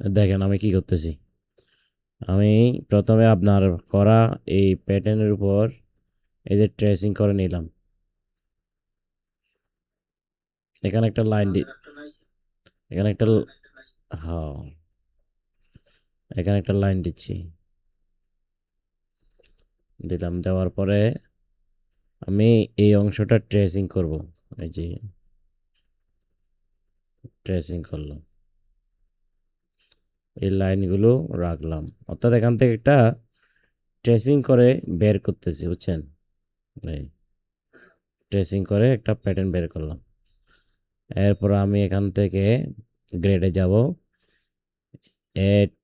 দেখেন আমি কি করতেছি। আমি প্রথমে আপনার করা এই প্যাটার্নের উপর এই যে ট্রেসিং করে নিলাম। এখানে একটা লাইন এখানে একটা হ্যাঁ, এখানে একটা লাইন দিচ্ছি। দিলাম, দেওয়ার পরে আমি এই অংশটা ট্রেসিং করব। এই যে ট্রেসিং করলাম, এই লাইনগুলো রাখলাম, অর্থাৎ এখান থেকে একটা ট্রেসিং করে বের করতেছি, বুঝছেন? এই ট্রেসিং করে একটা প্যাটার্ন বের করলাম। এরপর আমি এখান থেকে গ্রেডে যাব। এট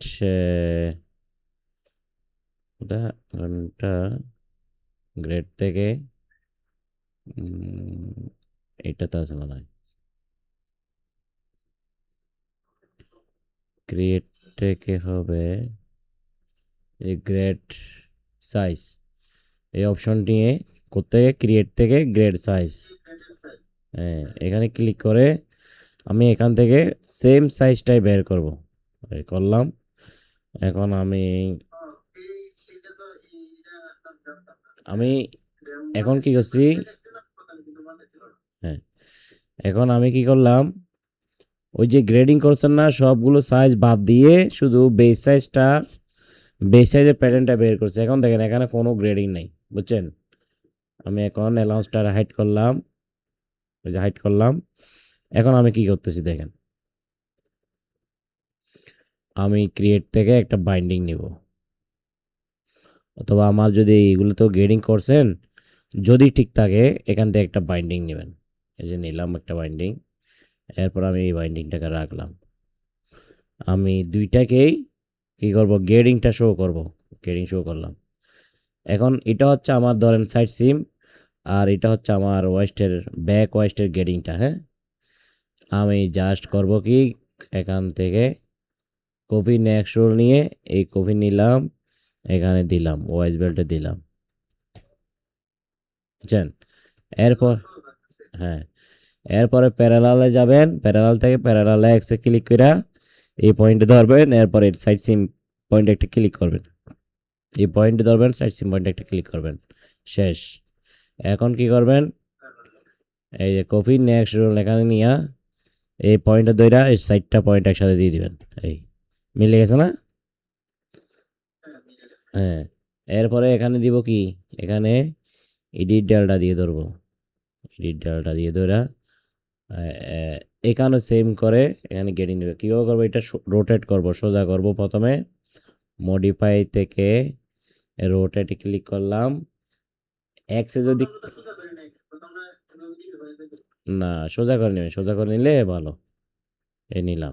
ওটা ঘন্টা গ্রেড থেকে এইটাতে আছে মনে হয়, ক্রিয়েট থেকে হবে এই গ্রেড সাইজ, এই অপশন নিয়ে করতে ক্রিয়েট থেকে গ্রেড সাইজ, হ্যাঁ এখানে ক্লিক করে আমি এখান থেকে সেম সাইজটাই বের করব। এই করলাম। এখন আমি এখন কি করছি, হ্যাঁ এখন আমি কি করলাম, ওই যে গ্রেডিং করছেন না সবগুলো সাইজ বাদ দিয়ে শুধু বেস সাইজের প্যাটার্নটা বের করছে। এখন দেখেন এখানে কোনো গ্রেডিং নাই, বুঝছেন? আমি এখন অ্যালাউন্সটা হাইড করলাম, ওই যে হাইড করলাম। এখন আমি কি করতেছি দেখেন, আমি ক্রিয়েট থেকে একটা বাইন্ডিং নিব, অথবা আমার যদি এইগুলো তো গ্রেডিং করছেন, যদি ঠিক থাকে এখান থেকে একটা বাইন্ডিং নেবেন। এই যে নিলাম একটা বাইন্ডিং। এরপর আমি এই বাইন্ডিংটাকে রাখলাম। আমি দুইটাকেই কি করব, গ্রেডিংটা শো করব। গ্রেডিং শো করলাম। এখন এটা হচ্ছে আমার ধরেন সাইড সিম, আর এটা হচ্ছে আমার ওয়েস্টের ব্যাক ওয়েস্টের গ্রেডিংটা। হ্যাঁ, আমি জাস্ট করব কি, এখান থেকে কপি নেক্সট রোল নিয়ে এই কপি নিলাম, এখানে দিলাম, ওয়েস্ট বেল্টে দিলাম, বুঝছেন? এরপর হ্যাঁ, এরপরে প্যারালালে যাবেন, প্যারালাল থেকে প্যারালালে এক্সে ক্লিক করে এই পয়েন্টে ধরবেন, এরপর এই সাইড সিম পয়েন্টে একটা ক্লিক করবেন, এই পয়েন্টে ধরবেন, সাইড সিম পয়েন্টে একটা ক্লিক করবেন, শেষ। এখন কি করবেন, এই যে কপি নেক্সট রোল এখানে নিয়ে এই পয়েন্টটা ধইরা এই সাইডটা পয়েন্ট একসাথে দিয়ে দিবেন। এই মিলে গেছে না? হ্যাঁ, এরপরে এখানে দিব কি, এখানে এডিট ডালটা দিয়ে ধরবো, এডিট ডালটা দিয়ে ধরা এখানে সেম করে এখানে গেটিং দেবে। কীভাবে করবো, এটা রোটেট করব, সোজা করব। প্রথমে মডিফাই থেকে রোটেটে ক্লিক করলাম। এক্সে যদি না, সোজা করে নেবেন, সোজা করে নিলে ভালো। এই নিলাম।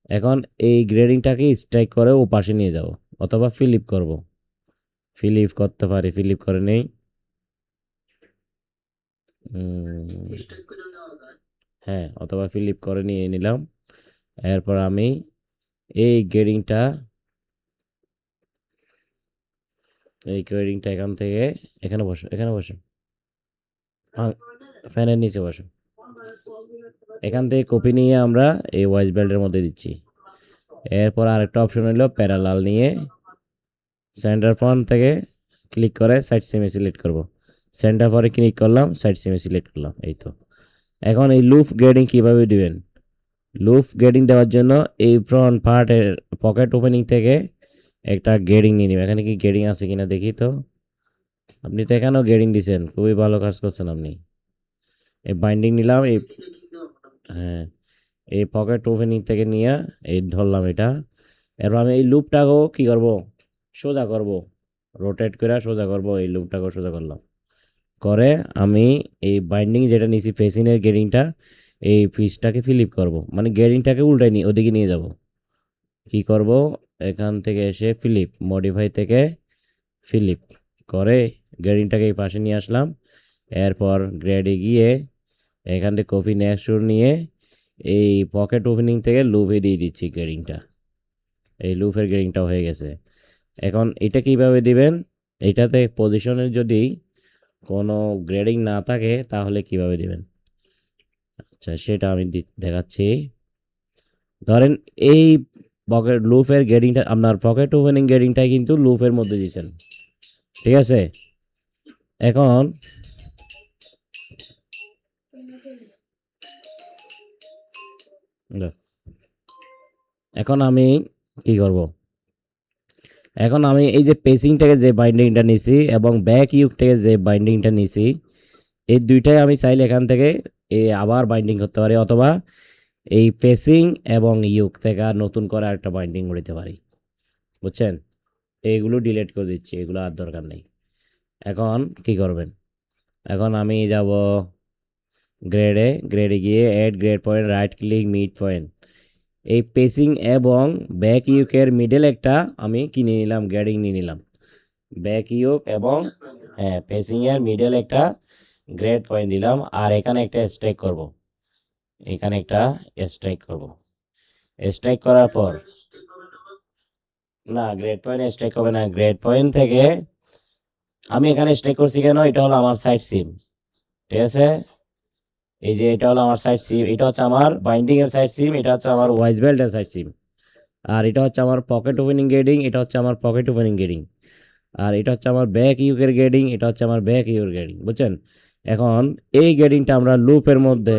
এখন এই গ্রেডিংটাকে স্ট্রাইক করে ও পাশে নিয়ে যাব, অথবা ফিলিপ করব, ফিলিপ করতে পারি, ফিলিপ করে নেই। হ্যাঁ, অথবা ফিলিপ করে নিয়ে নিলাম। এরপর আমি এই গ্রেডিংটা এখান থেকে এখানে বসো, এখানে বসো, ফ্যানের নিচে বসো। এখান থেকে কপি নিয়ে আমরা এই ওয়াইজ বেল্টের মধ্যে দিচ্ছি। এরপর আরেকটা অপশন হলো প্যারালাল নিয়ে সেন্টার ফ্রন্ট থেকে ক্লিক করে সাইড সিমে সিলেক্ট করব। সেন্টার পরে ক্লিক করলাম, সাইড সিমে সিলেক্ট করলাম, এই তো। এখন এই লুপ গ্রেডিং কিভাবে দিবেন, লুপ গ্রেডিং দেওয়ার জন্য এই ফ্রন্ট পার্টের পকেট ওপেনিং থেকে একটা গ্রেডিং নিয়ে নিব। এখানে কি গ্রেডিং আছে কিনা দেখি তো। আপনি তো এখানেও গ্রেডিং দিয়েছেন, খুবই ভালো কাজ করছেন আপনি। এই বাইন্ডিং নিলাম, এই হ্যাঁ, এই পকেট ওপেনিং থেকে নিয়ে এই ধরলাম এটা। এরপর আমি এই লুপটাকেও কি করব, সোজা করব, রোটেট করে সোজা করব, এই লুপটাকেও সোজা করলাম। করে আমি এই বাইন্ডিং যেটা নিয়েছি ফেসিনের গেরিংটা, এই পিসটাকে ফিলিপ করব, মানে গেরিংটাকে উল্টাই নিয়ে ওদিকে নিয়ে যাব। কি করব, এখান থেকে এসে ফিলিপ, মডিফাই থেকে ফিলিপ করে গেরিংটাকে এই পাশে নিয়ে আসলাম। এরপর গ্রেডে গিয়ে এখান থেকে কপি নেক্সট নিয়ে এই পকেট ওপেনিং থেকে লুপে দিয়ে দিচ্ছি গেরিংটা। এই লুপের গেরিংটাও হয়ে গেছে। এখন এটা কিভাবে দিবেন, এটাতে পজিশনের যদি কোনো গ্রেডিং না থাকে তাহলে কিভাবে দিবেন, আচ্ছা সেটা আমি দেখাচ্ছি। ধরেন এই পকেট লুপের গেডিংটা আপনার পকেট ওপেনিং গেডিংটাই কিন্তু লুপের মধ্যে দিয়েছেন, ঠিক আছে। এখন এখন আমি কি করব, এখন আমি এই যে পেসিং থেকে যে বাইন্ডিংটা নিছি এবং ব্যাক ইউক থেকে যে বাইন্ডিংটা নিছি, এই দুইটাই আমি চাইলে এখান থেকে আবার বাইন্ডিং করতে পারি, অথবা এই পেসিং এবং ইউক থেকে আর নতুন করে একটা বাইন্ডিং করতে পারি, বুঝছেন। এইগুলো ডিলিট করে দিচ্ছি, এগুলো আর দরকার নেই। এখন কি করবেন, এখন আমি যাব গ্রেডে গিয়ে add grade point, right click, mid point, এই পেসিং এবং ব্যাক ইউকের মিডল একটা আমি কিনে নিলাম, গ্রেডিং নিয়ে নিলাম। ব্যাক ইউক এবং হ্যাঁ পেসিং এর মিডল একটা গ্রেড পয়েন্ট দিলাম, আর এখানে একটা স্ট্রাইক করব, এখানে একটা স্ট্রাইক করব। স্ট্রাইক করার পর না, গ্রেড পয়েন্ট স্ট্রাইক হবে না, গ্রেড পয়েন্ট থেকে আমি এখানে স্ট্রাইক করছি কেন, এটা হলো আমার সাইড সিম, ঠিক আছে। এই যে এটা হলো আমার সাইড সিম, এটা হচ্ছে আমার বাইন্ডিং এর সাইড সিম, এটা হচ্ছে আমার ওয়াইজ বেল্টের সাইড সিম, আর এটা হচ্ছে আমার পকেট ওপেনিং গেডিং, এটা হচ্ছে আমার পকেট ওপেনিং গেডিং, আর এটা হচ্ছে আমার ব্যাক ইউকের গেডিং, এটা হচ্ছে আমার ব্যাক ইউর গেডিং, বুঝছেন। এখন এই গেডিংটা আমরা লুপের মধ্যে,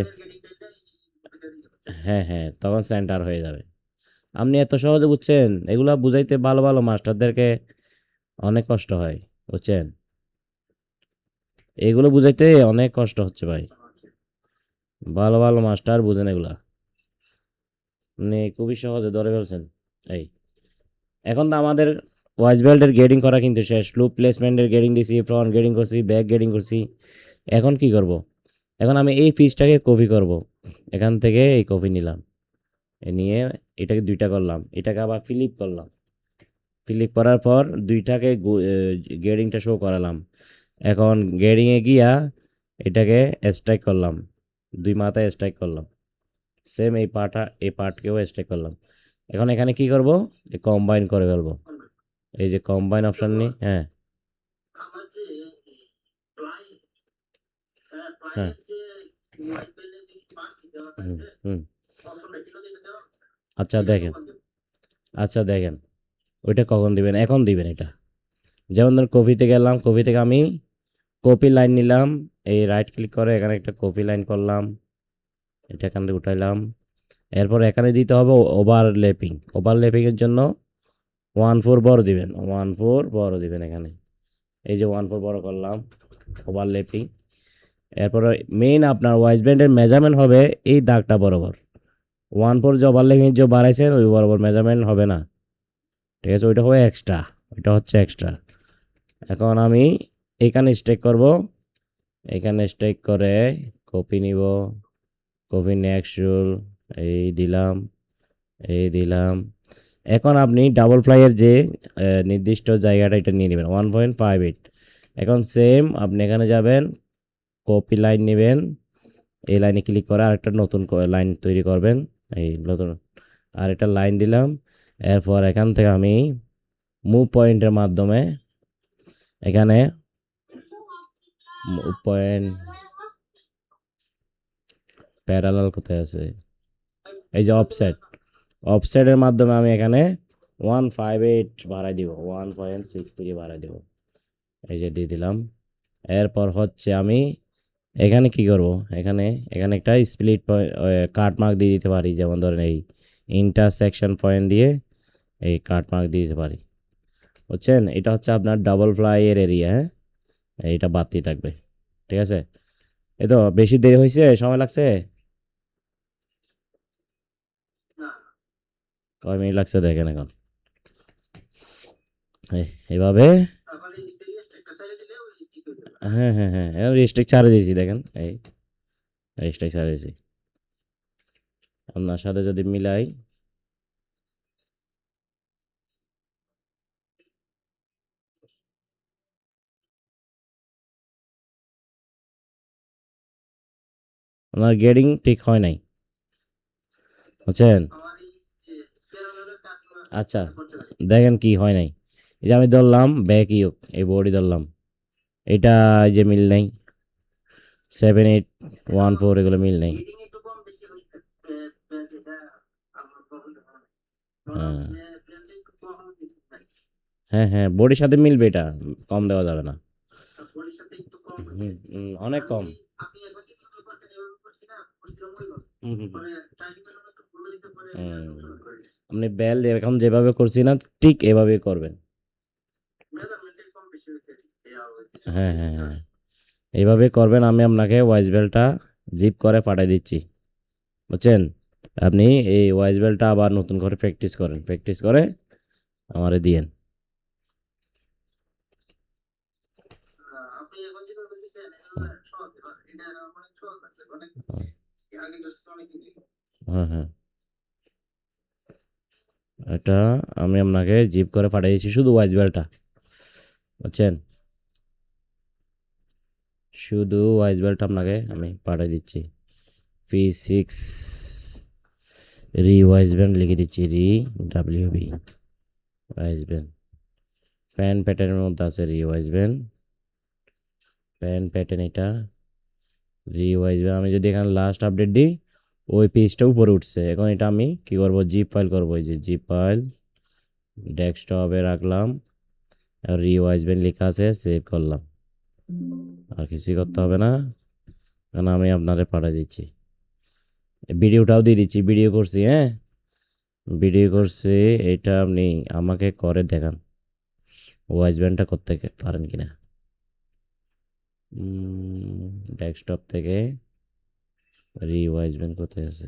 হ্যাঁ হ্যাঁ তখন সেন্টার হয়ে যাবে। আপনি এত সহজে বুঝছেন, এগুলা বুঝাইতে ভালো ভালো মাস্টারদেরকে অনেক কষ্ট হয়, বুঝছেন। এগুলো বুঝাইতে অনেক কষ্ট হচ্ছে ভাই, ভালো ভালো মাস্টার বুঝেন এগুলা, আপনি খুবই সহজে ধরে ফেলছেন। এই এখন তো আমাদের ওয়াইজ বেল্টের গেডিং করা কিন্তু শেষ, লুপ প্লেসমেন্টের গেডিং দিছি, ফ্রন্ট গেডিং করছি, ব্যাক গেডিং করছি। এখন কি করব, এখন আমি এই পিসটাকে কপি করব, এখান থেকে এই কপি নিলাম, নিয়ে এটাকে দুইটা করলাম, এটাকে আবার ফিলিপ করলাম, ফিলিপ করার পর দুইটাকে গেডিংটা শো করালাম। এখন গেডিংয়ে গিয়া এটাকে স্ট্রাইক করলাম, দুই মাথায় স্ট্রাইক করলাম, সেম এই পার্টকেও স্ট্রাইক করলাম। এখন এখানে কি করব, কম্বাইন করে ফেলবো, এই যে কম্বাইন অপশন নিই, হ্যাঁ হ্যাঁ হুম হুম আচ্ছা দেখেন, আচ্ছা দেখেন ওইটা কখন দিবেন, এখন দিবেন এটা। যেমন ধরুন কপিতে গেলাম, কপি থেকে আমি কপি লাইন নিলাম, এই রাইট ক্লিক করে এখানে একটা কপি লাইন করলাম, এটা এখান থেকে উঠাইলাম। এরপর এখানে দিতে হবে ওভারল্যাপিং, ওভারল্যাপিংয়ের জন্য 1/4 বড় দিবেন, 1/4 বড় দিবেন এখানে, এই যে 1/4 বড় করলাম, ওভারল্যাপিং। এরপরে মেইন আপনার ওয়াইজ ব্যান্ডের মেজারমেন্ট হবে এই দাগটা বরাবর, 1/4 যে ওভারল্যাপিং যে বাড়াইছেন ওই বরাবর মেজারমেন্ট হবে না, ঠিক আছে, ওইটা হবে এক্সট্রা, ওইটা হচ্ছে এক্সট্রা। এখন আমি এখানে স্ট্রেক করব, এখানে স্ট্রেক করে কপি নিব, কপি নেক্সট রুল, এই দিলাম, এই দিলাম। এখন আপনি ডাবল ফ্লাইয়ের যে নির্দিষ্ট জায়গাটা এটা নিয়ে নেবেন 1.58। এখন সেম আপনি এখানে যাবেন, কপি লাইন নেবেন, এই লাইনে ক্লিক করে আরেকটা নতুন লাইন তৈরি করবেন, এই নতুন আরেকটা লাইন দিলাম। এরপর এখান থেকে আমি মুভ পয়েন্টের মাধ্যমে এখানে মুভ পয়েন্ট প্যারালাল কোথায় আছে, এই যে অফসেট, অফসেটের মাধ্যমে আমি এখানে 158 বাড়াই দিব, 1.63 বাড়াই দিব, এই যে দিয়ে দিলাম। এরপর হচ্ছে আমি এখানে কি করব, এখানে এখানে একটা স্প্লিট পয়েন্ট কাট মার্ক দিয়ে দিতে পারি, যেমন ধরেন এই ইন্টারসেকশন পয়েন্ট দিয়ে এই কাট মার্ক দিয়ে দিতে পারি, বুঝছেন। এটা হচ্ছে আপনার ডাবল ফ্লাইয়ের এরিয়া, হ্যাঁ এইটা বাড়তি থাকবে, ঠিক আছে। এই তো বেশি দেরি হয়েছে, সময় লাগছে, কয় মিনিট লাগছে দেখেন এখন, এইভাবে, হ্যাঁ হ্যাঁ হ্যাঁ রেস্ট্রিক্ট ছাড়ে দিয়েছি দেখেন, এই রেস্ট্রিক্ট ছাড়ে দিয়েছি, আপনার সাথে যদি মিলাই, আপনার গেডিং ঠিক হয় নাই, বুঝছেন। আচ্ছা দেখেন কি হয় নাই, এই যে আমি ধরলাম ব্যাক ইউক, এই বডি ধরলাম, এটা এই যে মিল নেই, 7814 এগুলো মিল নেই, হ্যাঁ হ্যাঁ হ্যাঁ বডির সাথে মিলবে, এটা কম দেওয়া যাবে না। অনেক কম। হুম, হুম, হুম। আপনি বেল এখন যেভাবে করছি না, ঠিক এভাবেই করবেন। হ্যাঁ হ্যাঁ হ্যাঁ এইভাবে করবেন। আমি আপনাকে ওয়াইজ বেলটা জিপ করে পাঠিয়ে দিচ্ছি, বুঝছেন? আপনি এই ওয়াইজ বেলটা আবার নতুন করে প্র্যাকটিস করেন, প্র্যাকটিস করে আমারে দিয়েন। হ্যাঁ হ্যাঁ এটা আমি আপনাকে জিপ করে পাঠিয়ে দিচ্ছি, শুধু ওয়াইজ বেলটা, বুঝছেন? শুধু ওয়াইজ বেলটা আপনাকে আমি পাঠিয়ে দিচ্ছি। P6 রি ওয়াইজ ব্যান্ড লিখে দিচ্ছি, রি ডাব্লিউবি ওয়াইজ ব্যান্ড। প্যান প্যাটার্নের মধ্যে আছে রি ওয়াইজ ব্যান্ড, প্যান প্যাটার্ন এটা রি ওয়াইজ ব্যান্ড। আমি যদি এখানে লাস্ট আপডেট দিই, ওই পেজটা উপরে উঠছে। এখন এটা আমি কি করব, জিপ ফাইল করব। এই যে জিপ ফাইল ডেস্কটপে রাখলাম, আর রি ওয়াইজ ব্যান্ড লেখা আছে, সেভ করলাম। আর কিছুই করতে হবে না, কারণ আমি আপনারে পাঠিয়ে দিচ্ছি। ভিডিওটাও দিয়ে দিচ্ছি, ভিডিও করছি, হ্যাঁ ভিডিও করছি। এটা আপনি আমাকে করে দেখান ওয়াইজ ব্যান্ডটা করতে পারেন কিনা। ডেস্কটপ থেকে রি ওয়াইজ ব্যান্ড কোথায় আছে?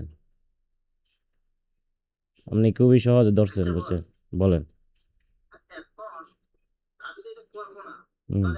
আপনি খুবই সহজে ধরছেন, বুঝছেন? বলেন। হুম